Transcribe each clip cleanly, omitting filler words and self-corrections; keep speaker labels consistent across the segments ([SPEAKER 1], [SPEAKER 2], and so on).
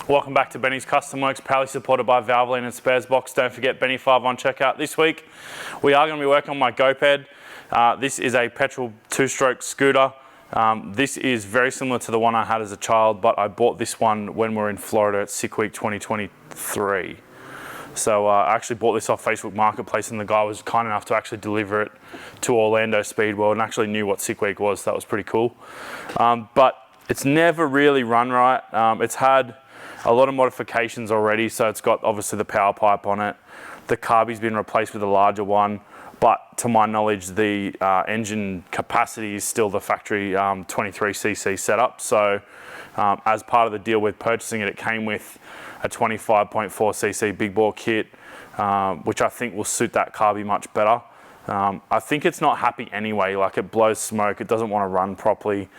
[SPEAKER 1] Welcome back to Benny's Custom Works, proudly supported by Valvoline and Sparesbox. Don't forget Benny 5 on checkout this week. We are going to be working on my GoPed. This is a petrol two-stroke scooter. This is very similar to the one I had as a child, but I bought this one when we were in Florida at Sick Week 2023. So I actually bought this off Facebook Marketplace, and the guy was kind enough to actually deliver it to Orlando Speed World and actually knew what Sick Week was. That was pretty cool. But it's never really run right. It's had a lot of modifications already, so it's got obviously the power pipe on it. The carby's been replaced with a larger one, but to my knowledge, the engine capacity is still the factory 23cc setup. So as part of the deal with purchasing it, it came with a 25.4cc big bore kit, which I think will suit that carby much better. I think it's not happy anyway, like it blows smoke, it doesn't want to run properly.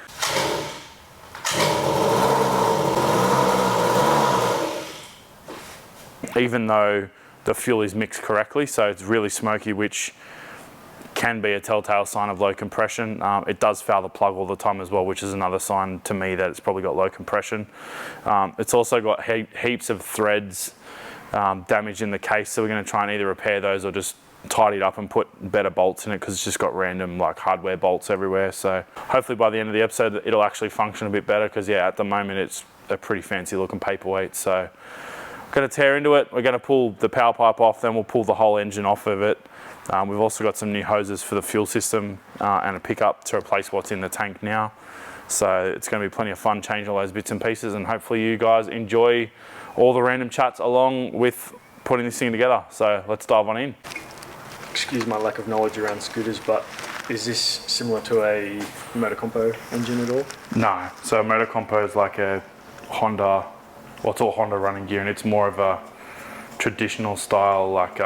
[SPEAKER 1] Even though the fuel is mixed correctly, so it's really smoky, which can be a telltale sign of low compression. It does foul the plug all the time as well, which is another sign to me that it's probably got low compression. It's also got heaps of threads damaged in the case, so we're going to try and either repair those or just tidy it up and put better bolts in it, because it's just got random like hardware bolts everywhere. So hopefully by the end of the episode it'll actually function a bit better, because yeah, at the moment it's a pretty fancy looking paperweight. So we're going to tear into it, we're going to pull the power pipe off, then we'll pull the whole engine off of it. We've also got some new hoses for the fuel system and a pickup to replace what's in the tank now. So it's going to be plenty of fun changing all those bits and pieces, and hopefully you guys enjoy all the random chats along with putting this thing together. So let's dive on in.
[SPEAKER 2] Excuse my lack of knowledge around scooters, but is this similar to a motor compo engine at all?
[SPEAKER 1] No, so a motor compo is like a Honda, well, it's all Honda running gear, and it's more of a traditional style, like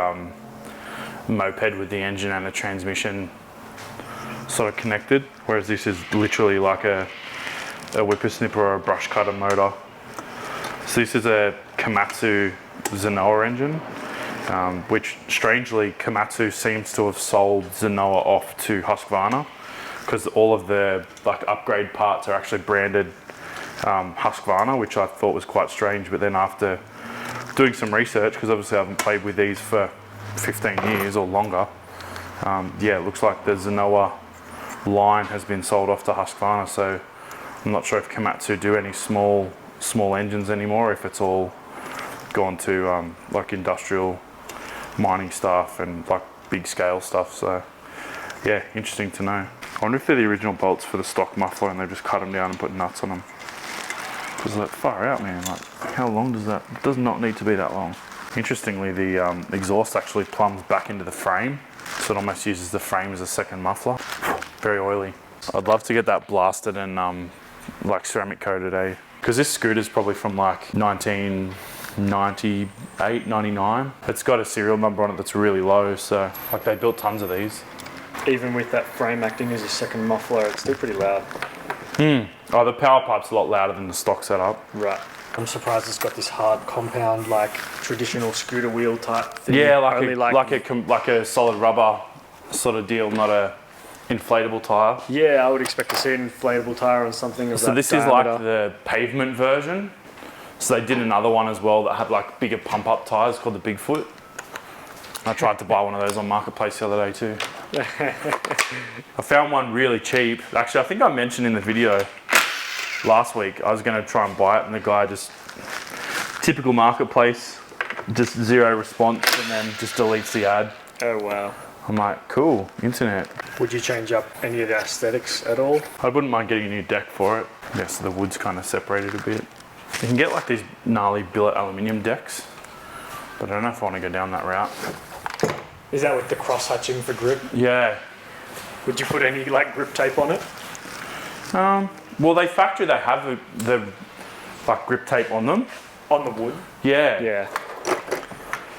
[SPEAKER 1] moped with the engine and the transmission sort of connected, whereas this is literally like a whippersnipper or a brush cutter motor. So this is a Komatsu Zenoa engine, which strangely Komatsu seems to have sold Zenoa off to Husqvarna, because all of the like upgrade parts are actually branded Husqvarna, which I thought was quite strange. But then after doing some research, because obviously I haven't played with these for 15 years or longer, yeah, it looks like the Zenoa line has been sold off to Husqvarna. So I'm not sure if Komatsu do any small engines anymore, if it's all gone to like industrial mining stuff and like big scale stuff. So yeah, interesting to know. I wonder if they're the original bolts for the stock muffler and they've just cut them down and put nuts on them. Because like, far out, man, like how long does that, it does not need to be that long. Interestingly, the exhaust actually plumbs back into the frame, so it almost uses the frame as a second muffler. Very oily. I'd love to get that blasted and like ceramic coated, eh? Because this scooter's probably from like 1998, 99. It's got a serial number on it that's really low, so like they built tons of these.
[SPEAKER 2] Even with that frame acting as a second muffler, it's still pretty loud.
[SPEAKER 1] Oh, the power pipe's a lot louder than the stock setup.
[SPEAKER 2] Right. I'm surprised it's got this hard compound, like traditional scooter wheel type thing.
[SPEAKER 1] Yeah, like a solid rubber sort of deal, not a inflatable tire.
[SPEAKER 2] Yeah, I would expect to see an inflatable tire on something of that
[SPEAKER 1] So this
[SPEAKER 2] diameter.
[SPEAKER 1] is like the pavement version. So they did another one as well that had like bigger pump up tires called the Bigfoot. I tried to buy one of those on Marketplace the other day too. I found one really cheap. Actually, I think I mentioned in the video last week I was going to try and buy it, and the guy just, typical Marketplace, just zero response and then just deletes the ad.
[SPEAKER 2] Oh wow.
[SPEAKER 1] I'm like, cool, internet.
[SPEAKER 2] Would you change up any of the aesthetics at all?
[SPEAKER 1] I wouldn't mind getting a new deck for it. Yeah, so the wood's kind of separated a bit. You can get like these gnarly billet aluminium decks, but I don't know if I want to go down that route.
[SPEAKER 2] Is that with the cross hatching for grip?
[SPEAKER 1] Yeah.
[SPEAKER 2] Would you put any like grip tape on it?
[SPEAKER 1] Well, they have the like grip tape on them.
[SPEAKER 2] On the wood?
[SPEAKER 1] Yeah.
[SPEAKER 2] Yeah.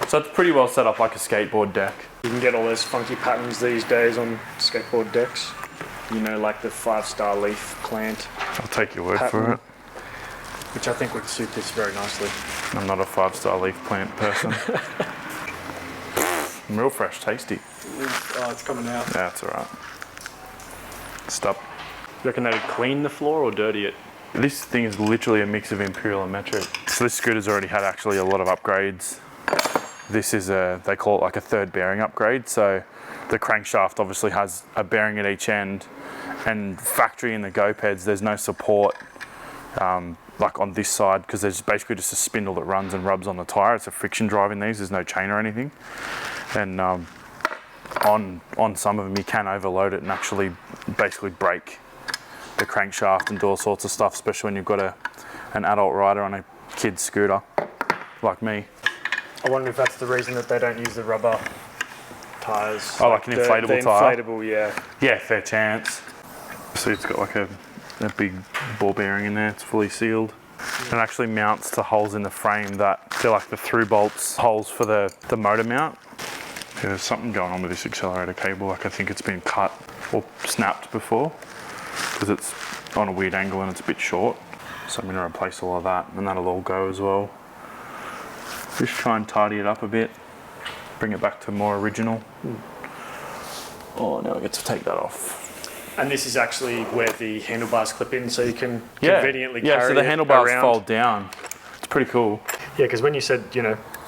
[SPEAKER 1] So it's pretty well set up like a skateboard deck.
[SPEAKER 2] You can get all those funky patterns these days on skateboard decks. You know, like the 5-star leaf plant.
[SPEAKER 1] I'll take your word
[SPEAKER 2] pattern,
[SPEAKER 1] for it.
[SPEAKER 2] Which I think would suit this very nicely.
[SPEAKER 1] I'm not a 5-star leaf plant person. Real fresh, tasty.
[SPEAKER 2] Oh, it's coming out.
[SPEAKER 1] Yeah, it's alright. Stop.
[SPEAKER 2] You reckon they would clean the floor or dirty it?
[SPEAKER 1] This thing is literally a mix of Imperial and metric. So this scooter's already had actually a lot of upgrades. This is they call it like a third bearing upgrade. So the crankshaft obviously has a bearing at each end, and factory in the go peds, there's no support like on this side, because there's basically just a spindle that runs and rubs on the tyre. It's a friction drive in these, there's no chain or anything. And on some of them you can overload it and actually basically break the crankshaft and do all sorts of stuff, especially when you've got an adult rider on a kid's scooter like me.
[SPEAKER 2] I wonder if that's the reason that they don't use the rubber tyres.
[SPEAKER 1] Oh, like an inflatable tyre?
[SPEAKER 2] Inflatable, yeah.
[SPEAKER 1] Yeah, fair chance. So it's got like a big ball bearing in there, it's fully sealed. It actually mounts to holes in the frame that they're like the through bolts holes for the motor mount. Yeah, there's something going on with this accelerator cable, like I think it's been cut or snapped before, because it's on a weird angle and it's a bit short. So I'm going to replace all of that, and that'll all go as well. Just try and tidy it up a bit, bring it back to more original. Oh, now I get to take that off.
[SPEAKER 2] And this is actually where the handlebars clip in, so you can conveniently carry it
[SPEAKER 1] Yeah, so the handlebars
[SPEAKER 2] around.
[SPEAKER 1] fold down. It's pretty cool.
[SPEAKER 2] Yeah, because when you said,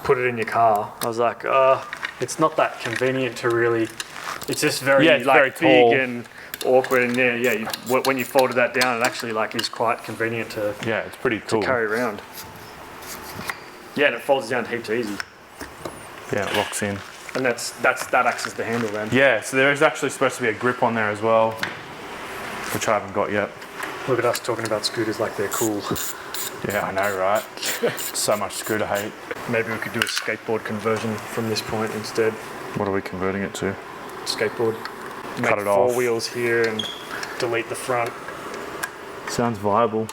[SPEAKER 2] put it in your car, I was like, it's not that convenient to really. It's just very
[SPEAKER 1] it's very tall.
[SPEAKER 2] big and awkward, and when you folded that down, it actually is quite convenient to.
[SPEAKER 1] Yeah, it's pretty cool.
[SPEAKER 2] To carry around. Yeah, and it folds down heaps easy.
[SPEAKER 1] Yeah, it locks in.
[SPEAKER 2] And that acts as the handle then.
[SPEAKER 1] Yeah, so there is actually supposed to be a grip on there as well, which I haven't got yet.
[SPEAKER 2] Look at us talking about scooters like they're cool.
[SPEAKER 1] Yeah, I know, right? So much scooter hate.
[SPEAKER 2] Maybe we could do a skateboard conversion from this point instead.
[SPEAKER 1] What are we converting it to?
[SPEAKER 2] Skateboard.
[SPEAKER 1] Cut
[SPEAKER 2] Make
[SPEAKER 1] it
[SPEAKER 2] four
[SPEAKER 1] off.
[SPEAKER 2] wheels here and delete the front.
[SPEAKER 1] Sounds viable.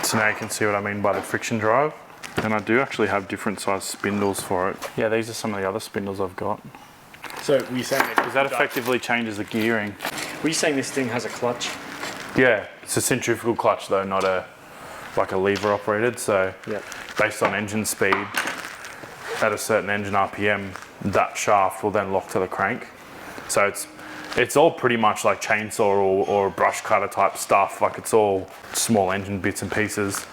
[SPEAKER 1] So now you can see what I mean by the friction drive. And I do actually have different size spindles for it. Yeah, these are some of the other spindles I've got.
[SPEAKER 2] So were you saying
[SPEAKER 1] Because that effectively changes the gearing.
[SPEAKER 2] Were you saying this thing has a clutch?
[SPEAKER 1] Yeah, it's a centrifugal clutch though, not like a lever operated. So based on engine speed, at a certain engine RPM, that shaft will then lock to the crank. So it's all pretty much like chainsaw or brush cutter type stuff. Like it's all small engine bits and pieces.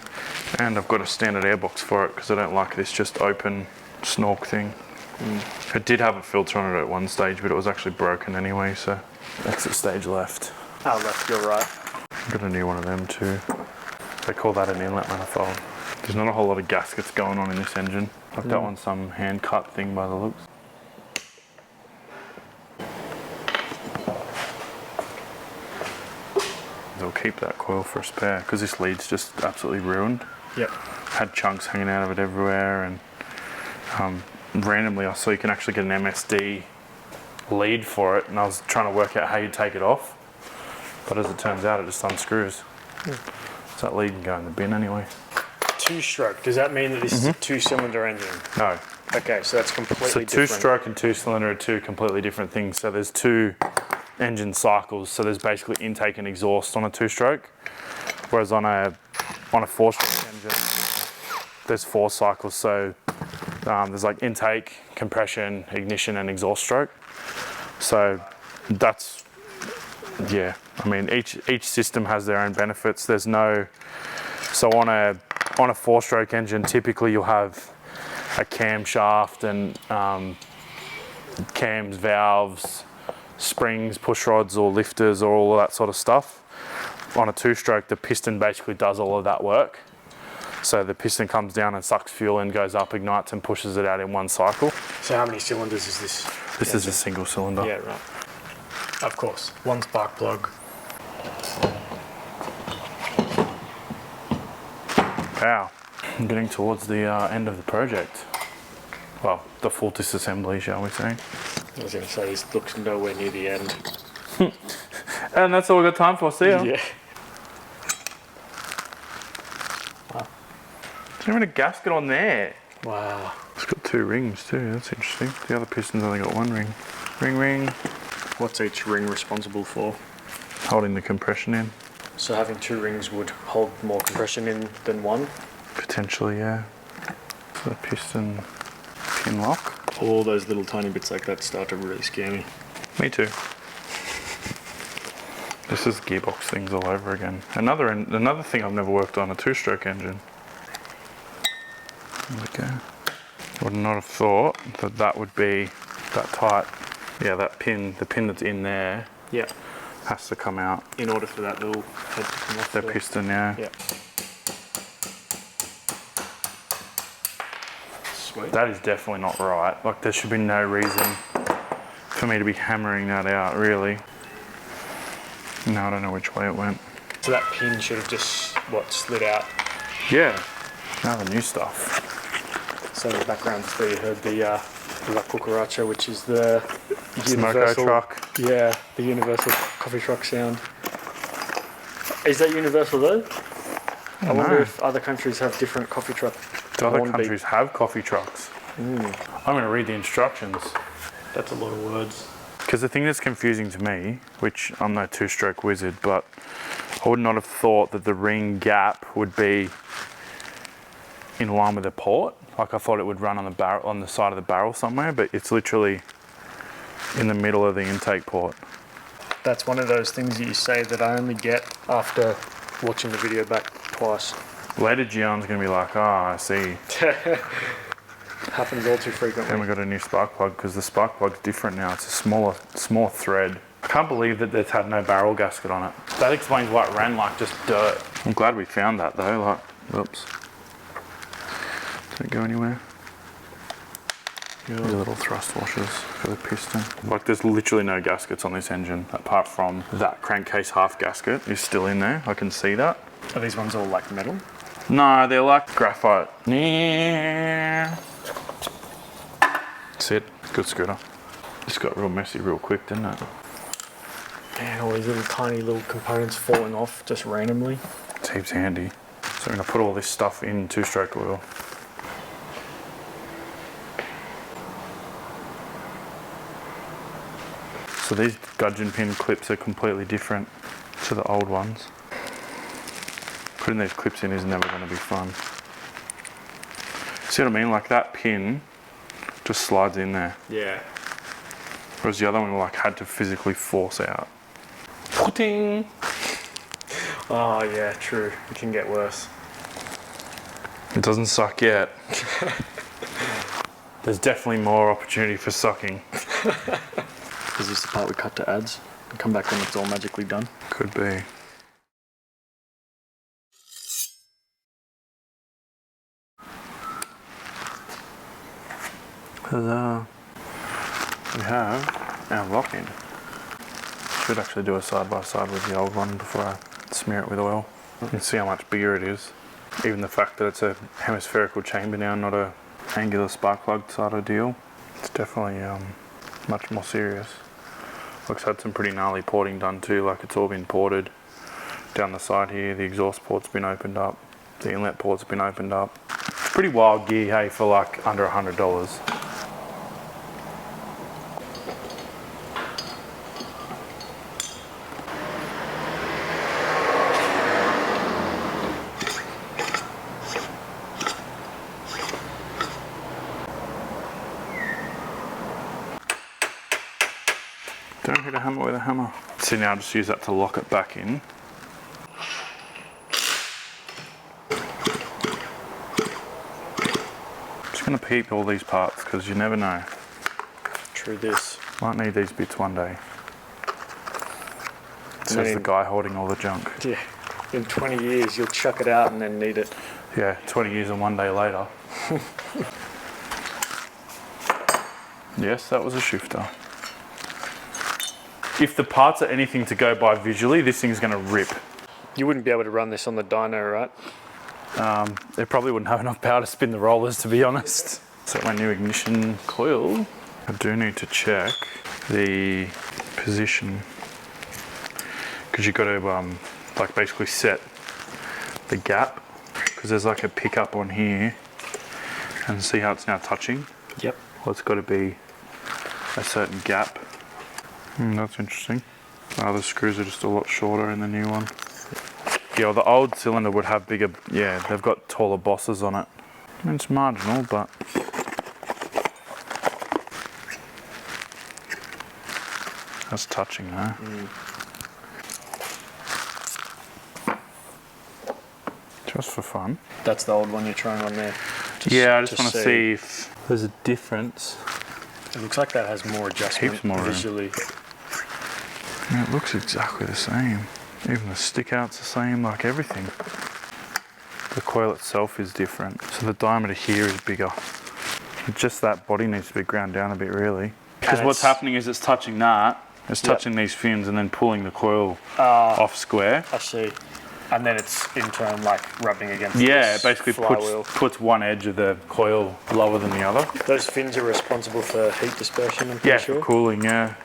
[SPEAKER 1] And I've got a standard airbox for it because I don't like this just open snork thing. It did have a filter on it at one stage, but it was actually broken anyway, so exit stage left.
[SPEAKER 2] Left, you're right.
[SPEAKER 1] I've got a new one of them too. They call that an inlet manifold. There's not a whole lot of gaskets going on in this engine. Like that one's some hand cut thing by the looks. They'll keep that coil for a spare because this lead's just absolutely ruined.
[SPEAKER 2] Yep.
[SPEAKER 1] Had chunks hanging out of it everywhere, and randomly I saw you can actually get an MSD lead for it, and I was trying to work out how you take it off, but as it turns out it just unscrews. So that lead can go in the bin anyway.
[SPEAKER 2] Two-stroke, does that mean that this is a two-cylinder engine?
[SPEAKER 1] No.
[SPEAKER 2] Okay, so that's completely different.
[SPEAKER 1] So two-stroke and two-cylinder are two completely different things. So there's two engine cycles, so there's basically intake and exhaust on a two-stroke, whereas on a four-stroke engine there's four cycles. So there's like intake, compression, ignition and exhaust stroke. So that's, I mean each system has their own benefits. There's no, so on a four-stroke engine typically you'll have a camshaft and cams, valves, springs, push rods or lifters or all of that sort of stuff. On a two-stroke, the piston basically does all of that work. So the piston comes down and sucks fuel in, goes up, ignites and pushes it out in one cycle.
[SPEAKER 2] So how many cylinders is this?
[SPEAKER 1] This is a single cylinder.
[SPEAKER 2] Yeah, right. Of course, one spark plug.
[SPEAKER 1] Wow, I'm getting towards the end of the project. Well, the full disassembly, shall we say.
[SPEAKER 2] I was going to say, this looks nowhere near the end.
[SPEAKER 1] And that's all we've got time for. See ya.
[SPEAKER 2] Yeah.
[SPEAKER 1] There's even a gasket on there.
[SPEAKER 2] Wow.
[SPEAKER 1] It's got two rings too, that's interesting. The other piston's only got one ring. Ring, ring.
[SPEAKER 2] What's each ring responsible for?
[SPEAKER 1] Holding the compression in.
[SPEAKER 2] So having two rings would hold more compression in than one?
[SPEAKER 1] Potentially, yeah. So the piston pin lock.
[SPEAKER 2] All those little tiny bits like that start to really scare me.
[SPEAKER 1] Me too. This is gearbox things all over again. Another thing I've never worked on, a 2-stroke engine. There we go. Would not have thought that that would be that tight. Yeah, that pin, the pin that's in there,
[SPEAKER 2] Yeah.
[SPEAKER 1] has to come out.
[SPEAKER 2] In order for that little head to come off.
[SPEAKER 1] The piston, yeah.
[SPEAKER 2] Yeah. Sweet.
[SPEAKER 1] That is definitely not right. Like, there should be no reason for me to be hammering that out, really. No, I don't know which way it went.
[SPEAKER 2] So that pin should have just, slid out.
[SPEAKER 1] Yeah, now the new stuff.
[SPEAKER 2] So in the background, there you heard the La Cucaracha, which is the
[SPEAKER 1] Smoko
[SPEAKER 2] universal
[SPEAKER 1] truck.
[SPEAKER 2] Yeah, the universal coffee truck sound. Is that universal though? I wonder if other countries have different coffee truck.
[SPEAKER 1] Do other countries have coffee trucks? I'm going to read the instructions.
[SPEAKER 2] That's a lot of words.
[SPEAKER 1] Because the thing that's confusing to me, which I'm no 2-stroke wizard, but I would not have thought that the ring gap would be in line with the port. Like, I thought it would run on the barrel, on the side of the barrel somewhere, but it's literally in the middle of the intake port.
[SPEAKER 2] That's one of those things that you say that I only get after watching the video back twice.
[SPEAKER 1] Later, Gion's going to be like, I see.
[SPEAKER 2] Happens all too frequently.
[SPEAKER 1] Then we got a new spark plug, because the spark plug's different now. It's a smaller thread. I can't believe that it's had no barrel gasket on it. That explains why it ran like just dirt. I'm glad we found that though. Like, whoops. Did it go anywhere? The little thrust washers for the piston. Like, there's literally no gaskets on this engine apart from that crankcase half gasket is still in there. I can see that.
[SPEAKER 2] Are these ones all like metal?
[SPEAKER 1] No, they're like graphite. That's it. Good scooter. This got real messy real quick, didn't it?
[SPEAKER 2] Man, all these little tiny little components falling off just randomly.
[SPEAKER 1] It's heaps handy. So I'm going to put all this stuff in 2-stroke oil. So these gudgeon pin clips are completely different to the old ones. Putting these clips in is never going to be fun. See what I mean? Like, that pin just slides in there.
[SPEAKER 2] Yeah.
[SPEAKER 1] Whereas the other one like had to physically force out. Putting.
[SPEAKER 2] Oh yeah, true. It can get worse.
[SPEAKER 1] It doesn't suck yet. There's definitely more opportunity for sucking.
[SPEAKER 2] Is this the part we cut to ads? And come back when it's all magically done?
[SPEAKER 1] Could be. Huzzah. We have our lock-in. Should actually do a side-by-side with the old one before I smear it with oil. You can see how much bigger it is. Even the fact that it's a hemispherical chamber now, not a angular spark plug sort of deal. It's definitely much more serious. Looks had some pretty gnarly porting done too, like it's all been ported down the side here. The exhaust port's been opened up. The inlet port's been opened up. It's pretty wild gear, hey, for like under $100. Don't hit a hammer with a hammer. So now I'll just use that to lock it back in. Just gonna peep all these parts because you never know.
[SPEAKER 2] True this.
[SPEAKER 1] Might need these bits one day. Says the guy holding all the junk.
[SPEAKER 2] Yeah. In 20 years you'll chuck it out and then need it.
[SPEAKER 1] Yeah, 20 years and one day later. Yes, that was a shifter. If the parts are anything to go by visually, this thing's going to rip.
[SPEAKER 2] You wouldn't be able to run this on the dyno, right?
[SPEAKER 1] It probably wouldn't have enough power to spin the rollers, to be honest. So my new ignition coil, I do need to check the position because you've got to like basically set the gap because there's like a pickup on here and see how it's now touching.
[SPEAKER 2] Yep.
[SPEAKER 1] Well, it's got to be a certain gap. That's interesting. The screws are just a lot shorter in the new one. Yeah, well, the old cylinder would have bigger, yeah, they've got taller bosses on it. I mean, it's marginal, but that's touching though. Just for fun.
[SPEAKER 2] That's the old one you're trying on there.
[SPEAKER 1] Yeah, I just want to see if there's a difference.
[SPEAKER 2] It looks like that has more adjustment
[SPEAKER 1] Heaps more
[SPEAKER 2] visually.
[SPEAKER 1] Yeah, it looks exactly the same. Even the stick out's the same, like everything. The coil itself is different. So the diameter here is bigger. Just that body needs to be ground down a bit, really. Because what's happening is it's touching that, it's touching these fins and then pulling the coil off square.
[SPEAKER 2] I see. And then it's in turn like rubbing against
[SPEAKER 1] it basically
[SPEAKER 2] flywheel.
[SPEAKER 1] puts one edge of the coil lower than the other.
[SPEAKER 2] Those fins are responsible for heat dispersion, I'm pretty sure.
[SPEAKER 1] For cooling, yeah.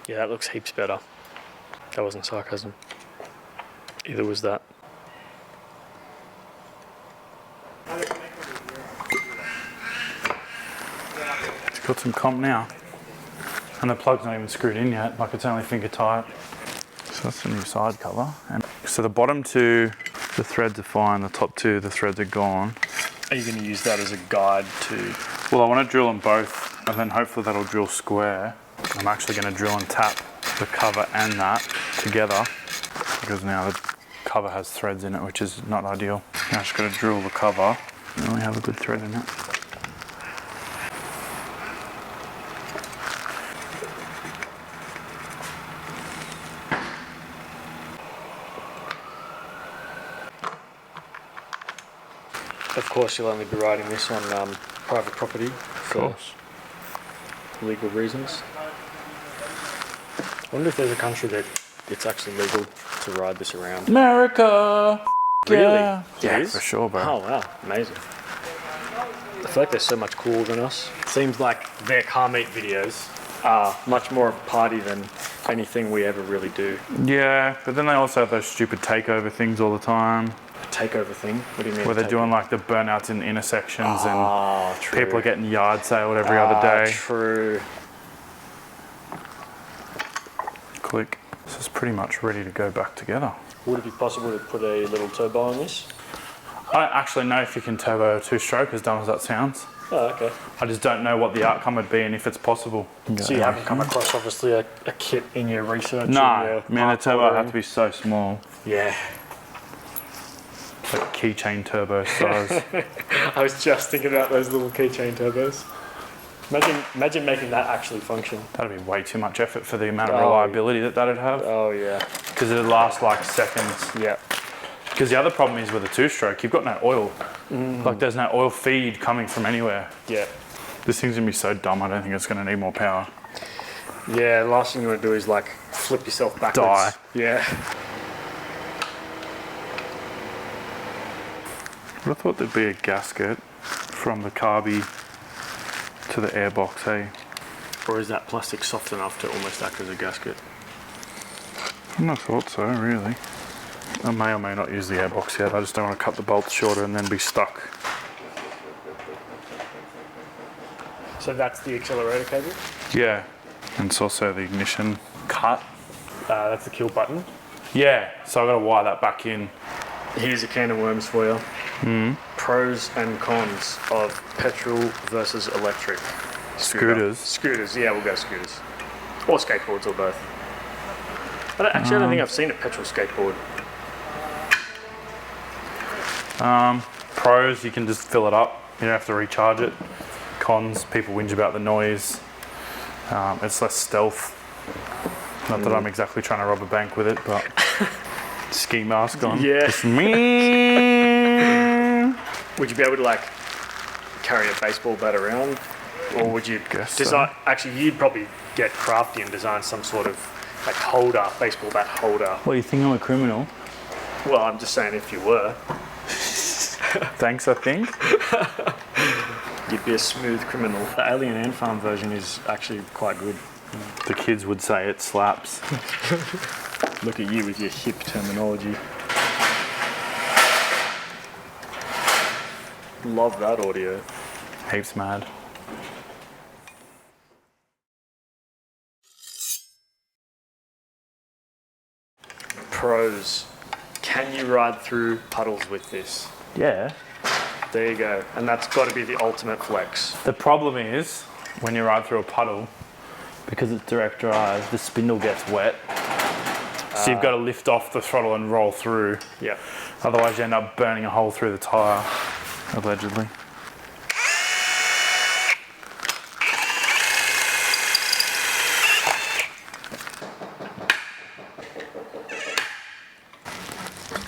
[SPEAKER 2] Yeah, that looks heaps better. That wasn't sarcasm. Either was that.
[SPEAKER 1] It's got some comp now. And the plug's not even screwed in yet, like it's only finger tight. So that's the new side cover. And so the bottom two, the threads are fine, the top two, the threads are gone.
[SPEAKER 2] Are you going to use that as a guide to...
[SPEAKER 1] Well, I want to drill them both, and then hopefully that'll drill square. I'm actually going to drill and tap the cover and that together, because now the cover has threads in it, which is not ideal. Now I just got to drill the cover, and only have a good thread in it.
[SPEAKER 2] Of course, you'll only be riding this on private property for legal reasons. I wonder if there's a country that it's actually legal to ride this around.
[SPEAKER 1] America!
[SPEAKER 2] Really?
[SPEAKER 1] Yeah,
[SPEAKER 2] It is?
[SPEAKER 1] for sure, bro.
[SPEAKER 2] Oh wow, amazing. I feel like they're so much cooler than us. Seems like their car meet videos are much more of a party than anything we ever really do.
[SPEAKER 1] Yeah, but then they also have those stupid takeover things all the time.
[SPEAKER 2] Takeover thing? What do you mean?
[SPEAKER 1] Where they're doing like the burnouts in intersections and
[SPEAKER 2] true.
[SPEAKER 1] people are getting yard saled every other day.
[SPEAKER 2] True.
[SPEAKER 1] Click. This is pretty much ready to go back together.
[SPEAKER 2] Would it be possible to put a little turbo on this?
[SPEAKER 1] I don't actually know if you can turbo a two-stroke, as dumb as that sounds.
[SPEAKER 2] Oh, okay.
[SPEAKER 1] I just don't know what the outcome would be and if it's possible.
[SPEAKER 2] So you haven't come across, obviously, a kit in your research?
[SPEAKER 1] No, man, the turbo had to be so small.
[SPEAKER 2] Yeah.
[SPEAKER 1] Like keychain turbo size.
[SPEAKER 2] I was just thinking about those little keychain turbos. Imagine making that actually function.
[SPEAKER 1] That'd be way too much effort for the amount of reliability that'd have.
[SPEAKER 2] Oh, yeah.
[SPEAKER 1] Because it'd last like seconds.
[SPEAKER 2] Yeah.
[SPEAKER 1] Because the other problem is with a two-stroke, you've got no oil. Like there's no oil feed coming from anywhere.
[SPEAKER 2] Yeah.
[SPEAKER 1] This thing's gonna be so dumb, I don't think it's gonna need more power.
[SPEAKER 2] Yeah, the last thing you want to do is like flip yourself backwards.
[SPEAKER 1] Die.
[SPEAKER 2] Yeah.
[SPEAKER 1] I thought there'd be a gasket from the carby to the airbox, hey?
[SPEAKER 2] Or is that plastic soft enough to almost act as a gasket?
[SPEAKER 1] I not thought so, really. I may or may not use the airbox yet. I just don't want to cut the bolts shorter and then be stuck.
[SPEAKER 2] So that's the accelerator cable?
[SPEAKER 1] Yeah, and it's also the ignition cut.
[SPEAKER 2] That's the kill button.
[SPEAKER 1] Yeah, so I've got to wire that back in.
[SPEAKER 2] Here's a can of worms for you. Pros and cons of petrol versus electric.
[SPEAKER 1] Scooters.
[SPEAKER 2] Scooters, yeah, we'll go scooters. Or skateboards, or both. I don't think I've seen a petrol skateboard.
[SPEAKER 1] Pros, you can just fill it up. You don't have to recharge it. Cons, people whinge about the noise. It's less stealth. Not that I'm exactly trying to rob a bank with it, but ski mask on.
[SPEAKER 2] Yeah.
[SPEAKER 1] It's me.
[SPEAKER 2] Would you be able to like carry a baseball bat around? Or would you design, actually you'd probably get crafty and design some sort of like holder, baseball bat holder.
[SPEAKER 1] What, you think I'm a criminal?
[SPEAKER 2] Well, I'm just saying if you were.
[SPEAKER 1] Thanks, I think.
[SPEAKER 2] You'd be a smooth criminal. The Alien Ant Farm version is actually quite good.
[SPEAKER 1] The kids would say it slaps.
[SPEAKER 2] Look at you with your hip terminology. Love that audio.
[SPEAKER 1] Heaps mad.
[SPEAKER 2] Pros. Can you ride through puddles with this?
[SPEAKER 1] Yeah.
[SPEAKER 2] There you go. And that's got to be the ultimate flex.
[SPEAKER 1] The problem is, when you ride through a puddle, because it's direct drive, the spindle gets wet. So you've got to lift off the throttle and roll through.
[SPEAKER 2] Yeah.
[SPEAKER 1] Otherwise you end up burning a hole through the tyre, allegedly.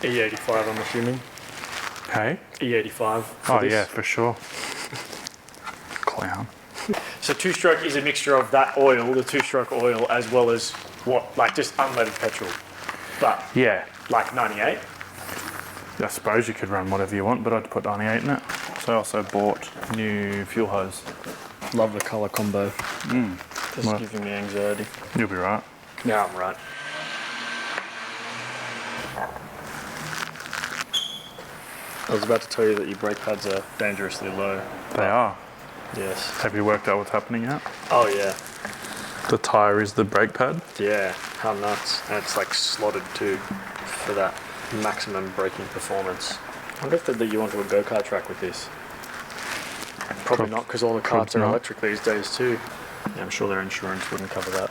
[SPEAKER 2] E85, I'm assuming.
[SPEAKER 1] Hey?
[SPEAKER 2] E85.
[SPEAKER 1] Oh yeah, for sure. Clown.
[SPEAKER 2] So two-stroke is a mixture of that oil, the two-stroke oil, as well as what, like just unleaded petrol. But
[SPEAKER 1] Yeah.
[SPEAKER 2] like 98.
[SPEAKER 1] I suppose you could run whatever you want, but I'd put 98 in it. So I also bought new fuel hose.
[SPEAKER 2] Love the colour combo. Just
[SPEAKER 1] What?
[SPEAKER 2] giving me anxiety.
[SPEAKER 1] You'll be right.
[SPEAKER 2] Yeah, I'm right. I was about to tell you that your brake pads are dangerously low.
[SPEAKER 1] They are.
[SPEAKER 2] Yes.
[SPEAKER 1] Have you worked out what's happening yet?
[SPEAKER 2] Oh yeah.
[SPEAKER 1] The tyre is the brake pad.
[SPEAKER 2] Yeah. How nuts. And it's like slotted too for that maximum braking performance. I wonder if they'd let you onto a go-kart track with this. Probably not, because all the carts
[SPEAKER 1] probably
[SPEAKER 2] are
[SPEAKER 1] not.
[SPEAKER 2] electric these days too. Yeah, I'm sure their insurance wouldn't cover that.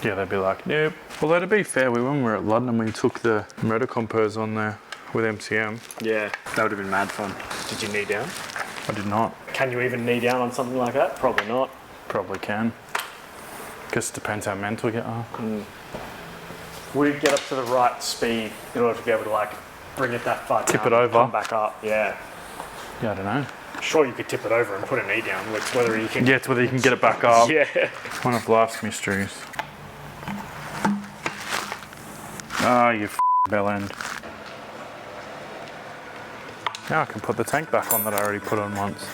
[SPEAKER 1] Yeah, they'd be like, nope. Well, to be fair, when we were at London, we took the motor compos on there with MCM.
[SPEAKER 2] Yeah, that would have been mad fun. Did you knee down?
[SPEAKER 1] I did not.
[SPEAKER 2] Can you even knee down on something like that? Probably not.
[SPEAKER 1] Probably can. Guess it depends how mental you are.
[SPEAKER 2] Would it get up to the right speed in order to be able to like bring it that far
[SPEAKER 1] Tip
[SPEAKER 2] down
[SPEAKER 1] it
[SPEAKER 2] and
[SPEAKER 1] over.
[SPEAKER 2] come back up? Yeah.
[SPEAKER 1] Yeah, I don't know.
[SPEAKER 2] Sure, you could tip it over and put a knee down. It's whether you can.
[SPEAKER 1] Yeah, it's whether you can get it back up.
[SPEAKER 2] Yeah.
[SPEAKER 1] One of life's mysteries. Ah, you bell end. Now I can put the tank back on that I already put on once.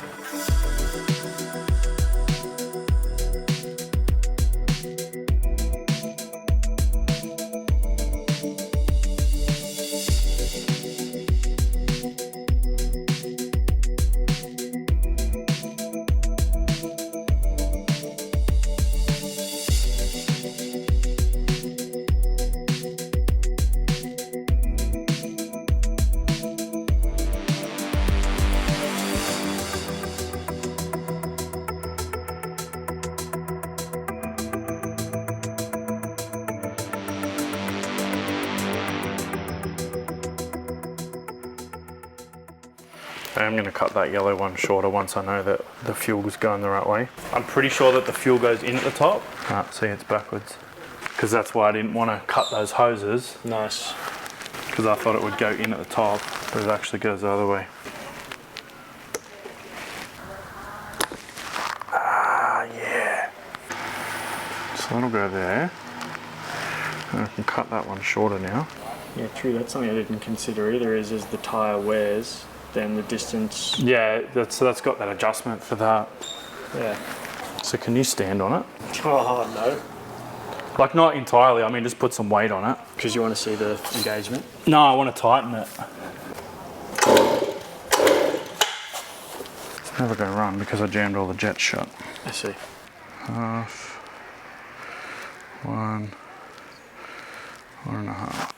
[SPEAKER 1] I am going to cut that yellow one shorter once I know that the fuel's going the right way. I'm pretty sure that the fuel goes in at the top. Ah, see, it's backwards. Because that's why I didn't want to cut those hoses,
[SPEAKER 2] Nice.
[SPEAKER 1] because I thought it would go in at the top, but it actually goes the other way. Ah, yeah. So that'll go there. And I can cut that one shorter now.
[SPEAKER 2] Yeah, true. That's something I didn't consider either. Is as the tire wears, then the distance.
[SPEAKER 1] Yeah, so that's got that adjustment for that.
[SPEAKER 2] Yeah.
[SPEAKER 1] So can you stand on it?
[SPEAKER 2] Oh no.
[SPEAKER 1] Like not entirely, I mean just put some weight on it.
[SPEAKER 2] Because you want to see the engagement.
[SPEAKER 1] No, I want to tighten it. It's never going to run because I jammed all the jets shut.
[SPEAKER 2] I see.
[SPEAKER 1] Half, 1, 1.5.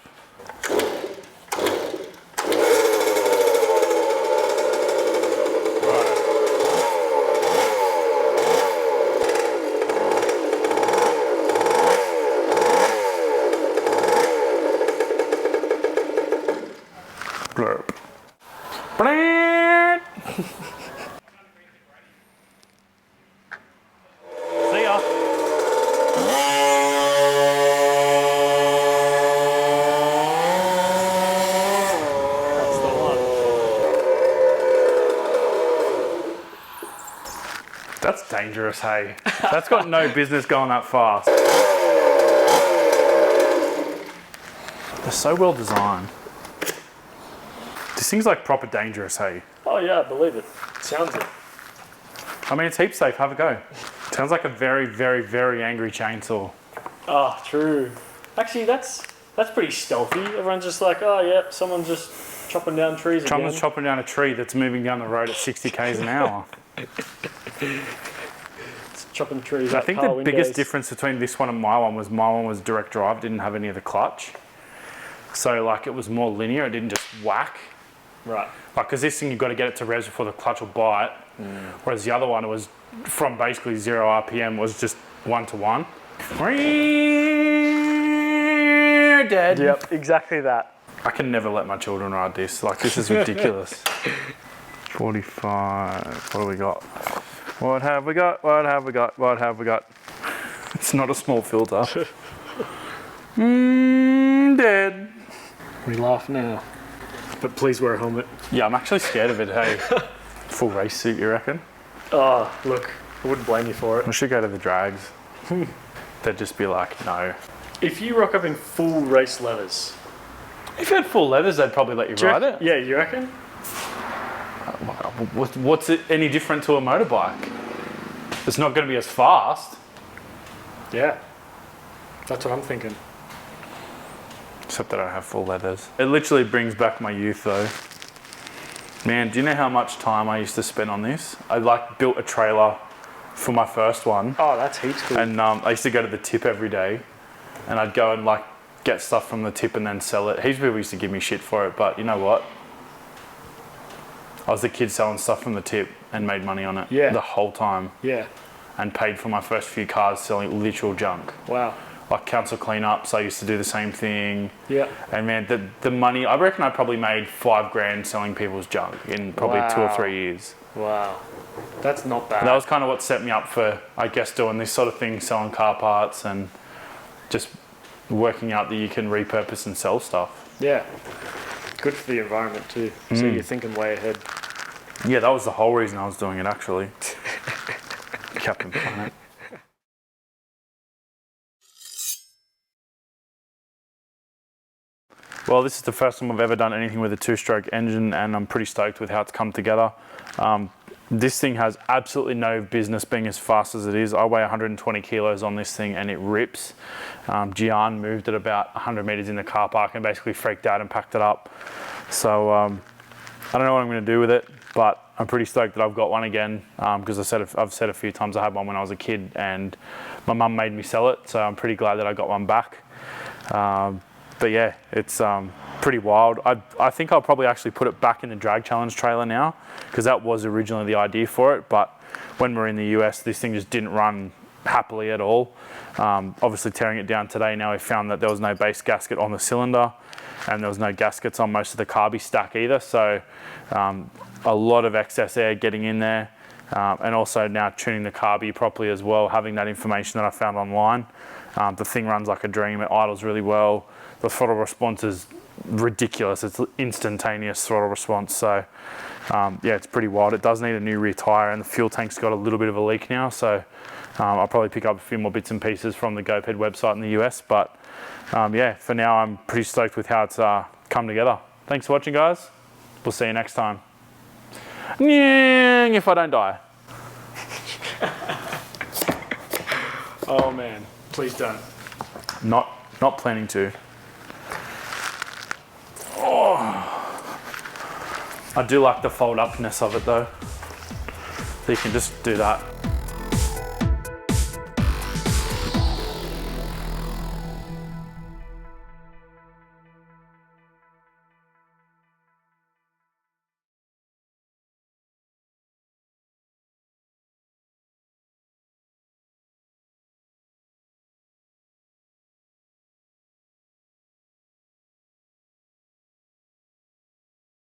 [SPEAKER 1] Blurb. Bling! See ya.
[SPEAKER 2] That's the one.
[SPEAKER 1] That's dangerous, hey. That's got no business going that fast. They're so well designed. This thing's like proper dangerous, hey.
[SPEAKER 2] Oh yeah, I believe it. Sounds it.
[SPEAKER 1] I mean, it's heap safe, have a go. Sounds like a very, very, very angry chainsaw.
[SPEAKER 2] Oh, true. Actually, that's pretty stealthy. Everyone's just like, oh yeah, someone's just chopping down trees again.
[SPEAKER 1] Someone's chopping down a tree that's moving down the road at 60 k's an hour.
[SPEAKER 2] It's chopping trees.
[SPEAKER 1] I
[SPEAKER 2] out
[SPEAKER 1] think
[SPEAKER 2] car
[SPEAKER 1] the
[SPEAKER 2] windows.
[SPEAKER 1] biggest difference between this one and my one was direct drive, didn't have any of the clutch. So like it was more linear, it didn't just whack.
[SPEAKER 2] Right.
[SPEAKER 1] Like, because this thing, you've got to get it to revs before the clutch will bite. Whereas the other one, it was from basically 0 RPM, was just 1 to 1. Dead.
[SPEAKER 2] Yep, exactly that.
[SPEAKER 1] I can never let my children ride this. Like, this is ridiculous. 45. What do we got? What have we got? What have we got? What have we got? It's not a small filter. Dead.
[SPEAKER 2] We laugh now. But please wear a helmet.
[SPEAKER 1] Yeah, I'm actually scared of it, hey. Full race suit, you reckon?
[SPEAKER 2] Oh, look, I wouldn't blame you for it.
[SPEAKER 1] I should go to the drags. They'd just be like, no.
[SPEAKER 2] If you rock up in full race leathers.
[SPEAKER 1] If you had full leathers, they'd probably let you ride it.
[SPEAKER 2] Yeah, you reckon?
[SPEAKER 1] What's it any different to a motorbike? It's not going to be as fast.
[SPEAKER 2] Yeah, that's what I'm thinking.
[SPEAKER 1] Except that I don't have full leathers. It literally brings back my youth though. Man, do you know how much time I used to spend on this? I built a trailer for my first one.
[SPEAKER 2] Oh, that's heaps cool.
[SPEAKER 1] And I used to go to the tip every day, and I'd go and get stuff from the tip and then sell it. Heaps of people used to give me shit for it, but you know what? I was the kid selling stuff from the tip and made money on it the whole time.
[SPEAKER 2] Yeah.
[SPEAKER 1] And paid for my first few cars selling literal junk.
[SPEAKER 2] Wow.
[SPEAKER 1] Like council cleanups, I used to do the same thing.
[SPEAKER 2] Yeah.
[SPEAKER 1] And man, the money, I reckon I probably made $5,000 selling people's junk in probably 2 or 3 years.
[SPEAKER 2] Wow. That's not bad.
[SPEAKER 1] That was kind of what set me up for, I guess, doing this sort of thing, selling car parts and just working out that you can repurpose and sell stuff.
[SPEAKER 2] Yeah. Good for the environment too. So you're thinking way ahead.
[SPEAKER 1] Yeah, that was the whole reason I was doing it actually. Captain Planet. Well, this is the first time I've ever done anything with a 2-stroke engine, and I'm pretty stoked with how it's come together. This thing has absolutely no business being as fast as it is. I weigh 120 kilos on this thing and it rips. Gian moved it about 100 meters in the car park and basically freaked out and packed it up. So I don't know what I'm going to do with it, but I'm pretty stoked that I've got one again, because I've said a few times I had one when I was a kid and my mum made me sell it, so I'm pretty glad that I got one back. But yeah, it's pretty wild. I think I'll probably actually put it back in the drag challenge trailer now, because that was originally the idea for it, but when we're in the US, this thing just didn't run happily at all. Obviously tearing it down today, now we found that there was no base gasket on the cylinder and there was no gaskets on most of the carby stack either, so a lot of excess air getting in there, and also now tuning the carby properly as well, having that information that I found online. The thing runs like a dream, it idles really well. The throttle response is ridiculous. It's instantaneous throttle response. So yeah, it's pretty wild. It does need a new rear tire, and the fuel tank's got a little bit of a leak now. So I'll probably pick up a few more bits and pieces from the GoPed website in the US. But yeah, for now, I'm pretty stoked with how it's come together. Thanks for watching, guys. We'll see you next time. If I don't die.
[SPEAKER 2] Oh man, please don't.
[SPEAKER 1] Not planning to. Oh, I do like the fold upness of it though. So you can just do that.